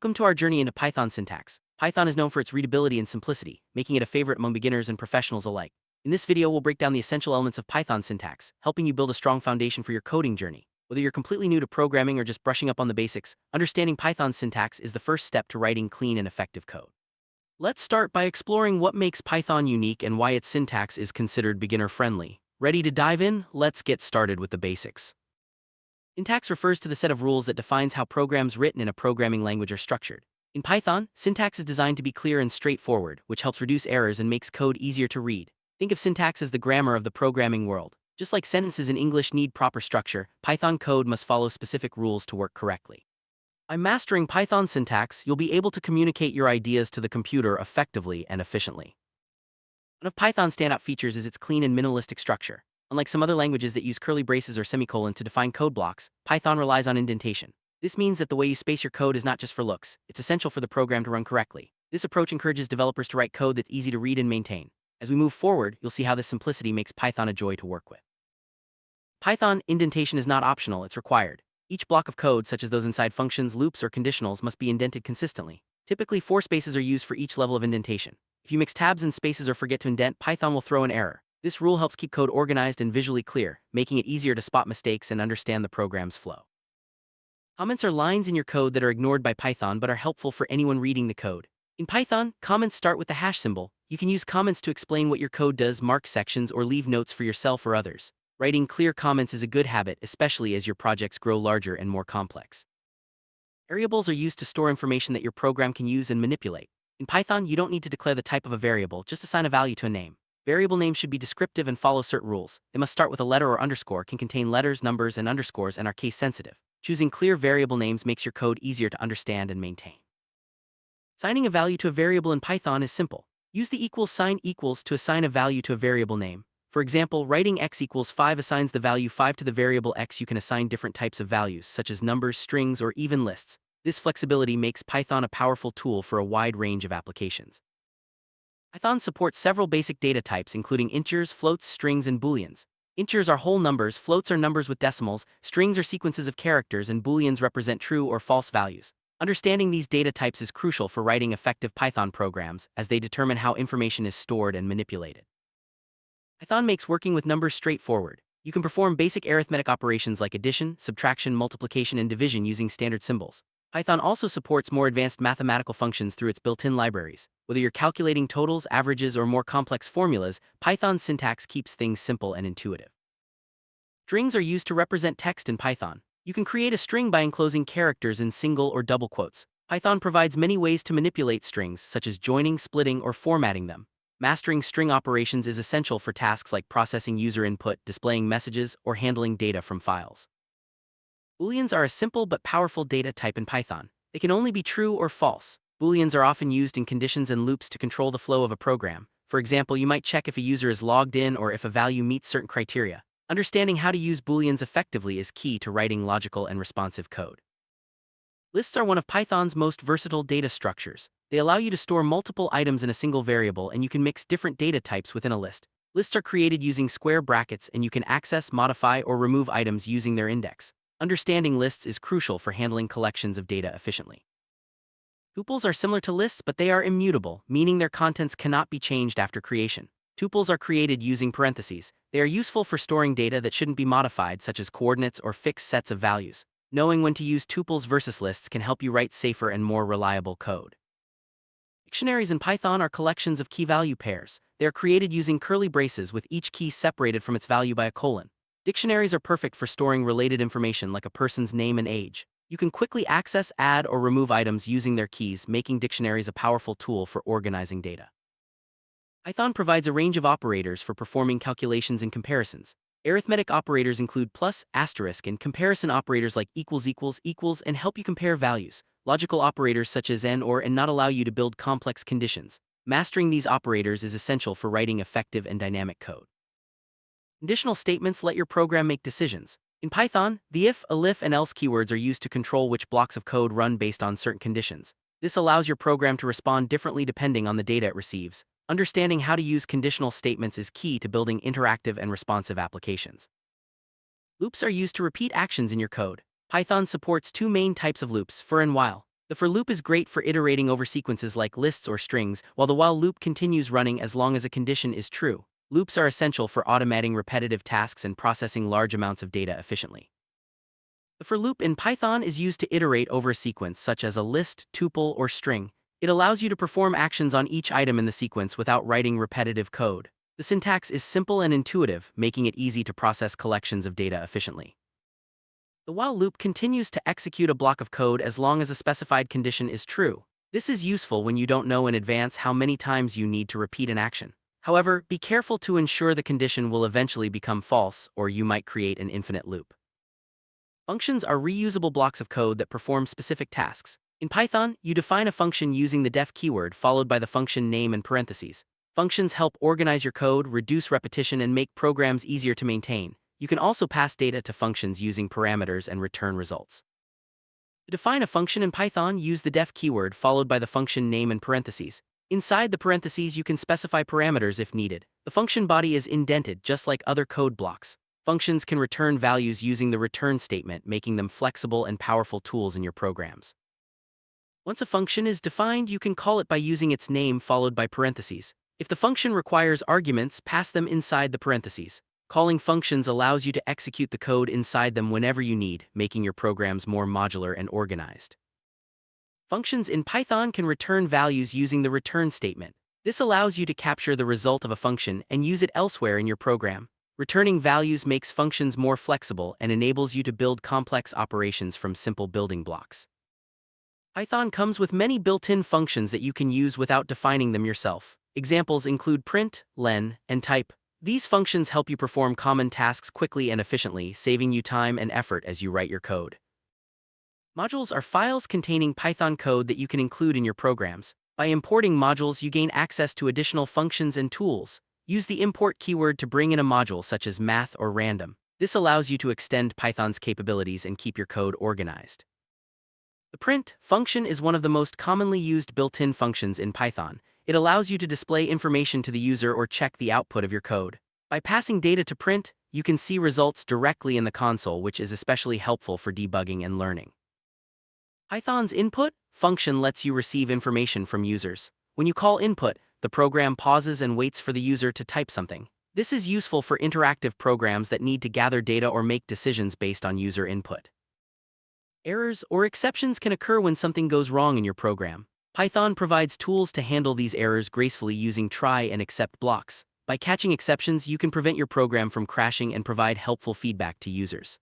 Welcome to our journey into Python syntax. Python is known for its readability and simplicity, making it a favorite among beginners and professionals alike. In this video, we'll break down the essential elements of Python syntax, helping you build a strong foundation for your coding journey. Whether you're completely new to programming or just brushing up on the basics, understanding Python syntax is the first step to writing clean and effective code. Let's start by exploring what makes Python unique and why its syntax is considered beginner-friendly. Ready to dive in? Let's get started with the basics. Syntax refers to the set of rules that defines how programs written in a programming language are structured. In Python, syntax is designed to be clear and straightforward, which helps reduce errors and makes code easier to read. Think of syntax as the grammar of the programming world. Just like sentences in English need proper structure, Python code must follow specific rules to work correctly. By mastering Python syntax, you'll be able to communicate your ideas to the computer effectively and efficiently. One of Python's standout features is its clean and minimalistic structure. Unlike some other languages that use curly braces or semicolon to define code blocks, Python relies on indentation. This means that the way you space your code is not just for looks, it's essential for the program to run correctly. This approach encourages developers to write code that's easy to read and maintain. As we move forward, you'll see how this simplicity makes Python a joy to work with. Python indentation is not optional, it's required. Each block of code, such as those inside functions, loops, or conditionals, must be indented consistently. Typically, 4 spaces are used for each level of indentation. If you mix tabs and spaces or forget to indent, Python will throw an error. This rule helps keep code organized and visually clear, making it easier to spot mistakes and understand the program's flow. Comments are lines in your code that are ignored by Python but are helpful for anyone reading the code. In Python, comments start with the hash symbol. You can use comments to explain what your code does, mark sections, or leave notes for yourself or others. Writing clear comments is a good habit, especially as your projects grow larger and more complex. Variables are used to store information that your program can use and manipulate. In Python, you don't need to declare the type of a variable, just assign a value to a name. Variable names should be descriptive and follow certain rules. They must start with a letter or underscore, can contain letters, numbers, and underscores, and are case sensitive. Choosing clear variable names makes your code easier to understand and maintain. Assigning a value to a variable in Python is simple. Use the equals sign equals to assign a value to a variable name. For example, writing x equals 5 assigns the value 5 to the variable x. You can assign different types of values, such as numbers, strings, or even lists. This flexibility makes Python a powerful tool for a wide range of applications. Python supports several basic data types, including integers, floats, strings, and booleans. Integers are whole numbers, floats are numbers with decimals, strings are sequences of characters, and booleans represent true or false values. Understanding these data types is crucial for writing effective Python programs, as they determine how information is stored and manipulated. Python makes working with numbers straightforward. You can perform basic arithmetic operations like addition, subtraction, multiplication, and division using standard symbols. Python also supports more advanced mathematical functions through its built-in libraries. Whether you're calculating totals, averages, or more complex formulas, Python's syntax keeps things simple and intuitive. Strings are used to represent text in Python. You can create a string by enclosing characters in single or double quotes. Python provides many ways to manipulate strings, such as joining, splitting, or formatting them. Mastering string operations is essential for tasks like processing user input, displaying messages, or handling data from files. Booleans are a simple but powerful data type in Python. They can only be true or false. Booleans are often used in conditions and loops to control the flow of a program. For example, you might check if a user is logged in or if a value meets certain criteria. Understanding how to use Booleans effectively is key to writing logical and responsive code. Lists are one of Python's most versatile data structures. They allow you to store multiple items in a single variable, and you can mix different data types within a list. Lists are created using square brackets, and you can access, modify, or remove items using their index. Understanding lists is crucial for handling collections of data efficiently. Tuples are similar to lists, but they are immutable, meaning their contents cannot be changed after creation. Tuples are created using parentheses. They are useful for storing data that shouldn't be modified, such as coordinates or fixed sets of values. Knowing when to use tuples versus lists can help you write safer and more reliable code. Dictionaries in Python are collections of key-value pairs. They are created using curly braces with each key separated from its value by a colon. Dictionaries are perfect for storing related information like a person's name and age. You can quickly access, add, or remove items using their keys, making dictionaries a powerful tool for organizing data. Python provides a range of operators for performing calculations and comparisons. Arithmetic operators include plus, asterisk, and comparison operators like equals, equals, equals, and help you compare values. Logical operators such as and or and not allow you to build complex conditions. Mastering these operators is essential for writing effective and dynamic code. Conditional statements let your program make decisions. In Python, the if, elif, and else keywords are used to control which blocks of code run based on certain conditions. This allows your program to respond differently depending on the data it receives. Understanding how to use conditional statements is key to building interactive and responsive applications. Loops are used to repeat actions in your code. Python supports 2 main types of loops, for and while. The for loop is great for iterating over sequences like lists or strings, while the while loop continues running as long as a condition is true. Loops are essential for automating repetitive tasks and processing large amounts of data efficiently. The for loop in Python is used to iterate over a sequence such as a list, tuple, or string. It allows you to perform actions on each item in the sequence without writing repetitive code. The syntax is simple and intuitive, making it easy to process collections of data efficiently. The while loop continues to execute a block of code as long as a specified condition is true. This is useful when you don't know in advance how many times you need to repeat an action. However, be careful to ensure the condition will eventually become false, or you might create an infinite loop. Functions are reusable blocks of code that perform specific tasks. In Python, you define a function using the def keyword followed by the function name and parentheses. Functions help organize your code, reduce repetition, and make programs easier to maintain. You can also pass data to functions using parameters and return results. To define a function in Python, use the def keyword followed by the function name and parentheses. Inside the parentheses, you can specify parameters if needed. The function body is indented just like other code blocks. Functions can return values using the return statement, making them flexible and powerful tools in your programs. Once a function is defined, you can call it by using its name followed by parentheses. If the function requires arguments, pass them inside the parentheses. Calling functions allows you to execute the code inside them whenever you need, making your programs more modular and organized. Functions in Python can return values using the return statement. This allows you to capture the result of a function and use it elsewhere in your program. Returning values makes functions more flexible and enables you to build complex operations from simple building blocks. Python comes with many built-in functions that you can use without defining them yourself. Examples include print, len, and type. These functions help you perform common tasks quickly and efficiently, saving you time and effort as you write your code. Modules are files containing Python code that you can include in your programs. By importing modules, you gain access to additional functions and tools. Use the import keyword to bring in a module such as math or random. This allows you to extend Python's capabilities and keep your code organized. The print function is one of the most commonly used built-in functions in Python. It allows you to display information to the user or check the output of your code. By passing data to print, you can see results directly in the console, which is especially helpful for debugging and learning. Python's input function lets you receive information from users. When you call input, the program pauses and waits for the user to type something. This is useful for interactive programs that need to gather data or make decisions based on user input. Errors or exceptions can occur when something goes wrong in your program. Python provides tools to handle these errors gracefully using try and except blocks. By catching exceptions, you can prevent your program from crashing and provide helpful feedback to users.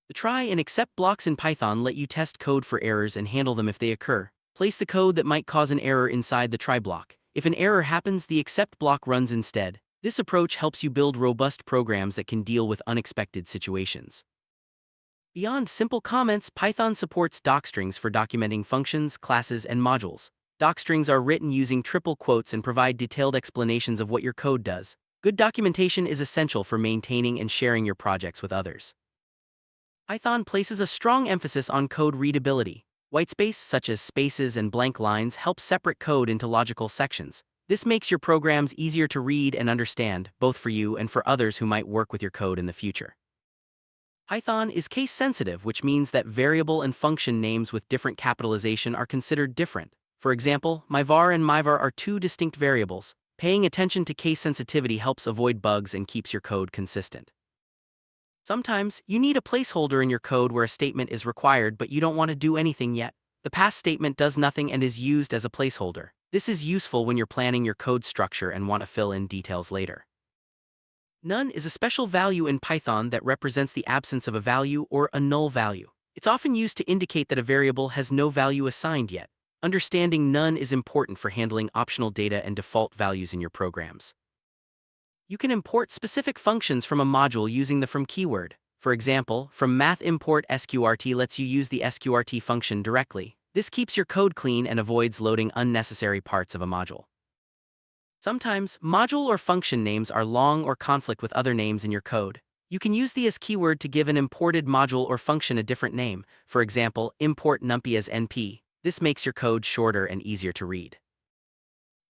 The try and except blocks in Python let you test code for errors and handle them if they occur. Place the code that might cause an error inside the try block. If an error happens, the except block runs instead. This approach helps you build robust programs that can deal with unexpected situations. Beyond simple comments, Python supports docstrings for documenting functions, classes, and modules. Docstrings are written using triple quotes and provide detailed explanations of what your code does. Good documentation is essential for maintaining and sharing your projects with others. Python places a strong emphasis on code readability. Whitespace, such as spaces and blank lines, help separate code into logical sections. This makes your programs easier to read and understand, both for you and for others who might work with your code in the future. Python is case-sensitive, which means that variable and function names with different capitalization are considered different. For example, myvar and myvar are two distinct variables. Paying attention to case sensitivity helps avoid bugs and keeps your code consistent. Sometimes, you need a placeholder in your code where a statement is required but you don't want to do anything yet. The pass statement does nothing and is used as a placeholder. This is useful when you're planning your code structure and want to fill in details later. None is a special value in Python that represents the absence of a value or a null value. It's often used to indicate that a variable has no value assigned yet. Understanding none is important for handling optional data and default values in your programs. You can import specific functions from a module using the from keyword. For example, from math import sqrt lets you use the sqrt function directly. This keeps your code clean and avoids loading unnecessary parts of a module. Sometimes, module or function names are long or conflict with other names in your code. You can use the as keyword to give an imported module or function a different name. For example, import numpy as np. This makes your code shorter and easier to read.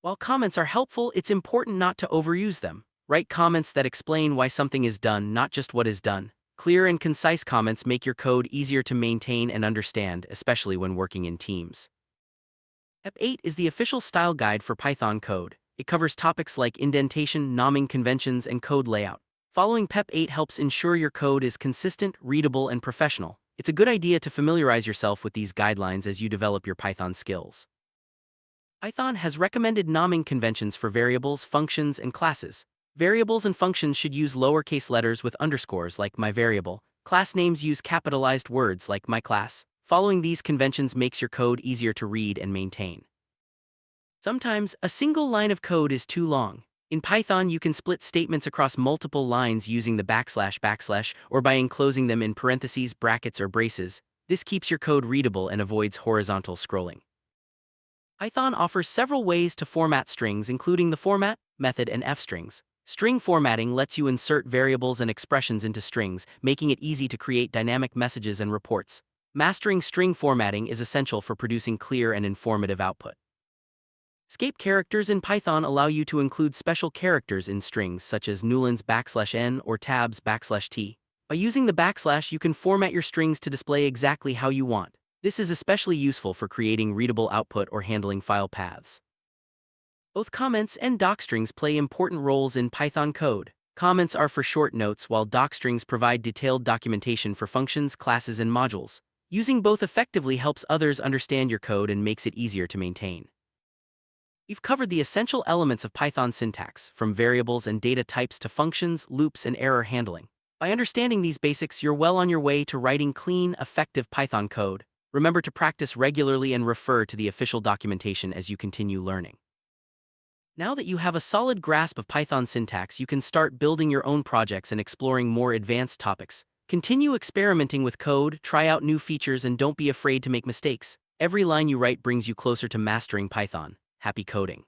While comments are helpful, it's important not to overuse them. Write comments that explain why something is done, not just what is done. Clear and concise comments make your code easier to maintain and understand, especially when working in teams. PEP 8 is the official style guide for Python code. It covers topics like indentation, naming conventions, and code layout. Following PEP 8 helps ensure your code is consistent, readable, and professional. It's a good idea to familiarize yourself with these guidelines as you develop your Python skills. Python has recommended naming conventions for variables, functions, and classes. Variables and functions should use lowercase letters with underscores like myVariable. Class names use capitalized words like myClass. Following these conventions makes your code easier to read and maintain. Sometimes, a single line of code is too long. In Python, you can split statements across multiple lines using the \\\, or by enclosing them in parentheses, brackets, or braces. This keeps your code readable and avoids horizontal scrolling. Python offers several ways to format strings, including the format, method, and fstrings. String formatting lets you insert variables and expressions into strings, making it easy to create dynamic messages and reports. Mastering string formatting is essential for producing clear and informative output. Escape characters in Python allow you to include special characters in strings such as newlines \n or tabs \t. By using the backslash, you can format your strings to display exactly how you want. This is especially useful for creating readable output or handling file paths. Both comments and docstrings play important roles in Python code. Comments are for short notes, while docstrings provide detailed documentation for functions, classes, and modules. Using both effectively helps others understand your code and makes it easier to maintain. We've covered the essential elements of Python syntax, from variables and data types to functions, loops, and error handling. By understanding these basics, you're well on your way to writing clean, effective Python code. Remember to practice regularly and refer to the official documentation as you continue learning. Now that you have a solid grasp of Python syntax, you can start building your own projects and exploring more advanced topics. Continue experimenting with code, try out new features, and don't be afraid to make mistakes. Every line you write brings you closer to mastering Python. Happy coding!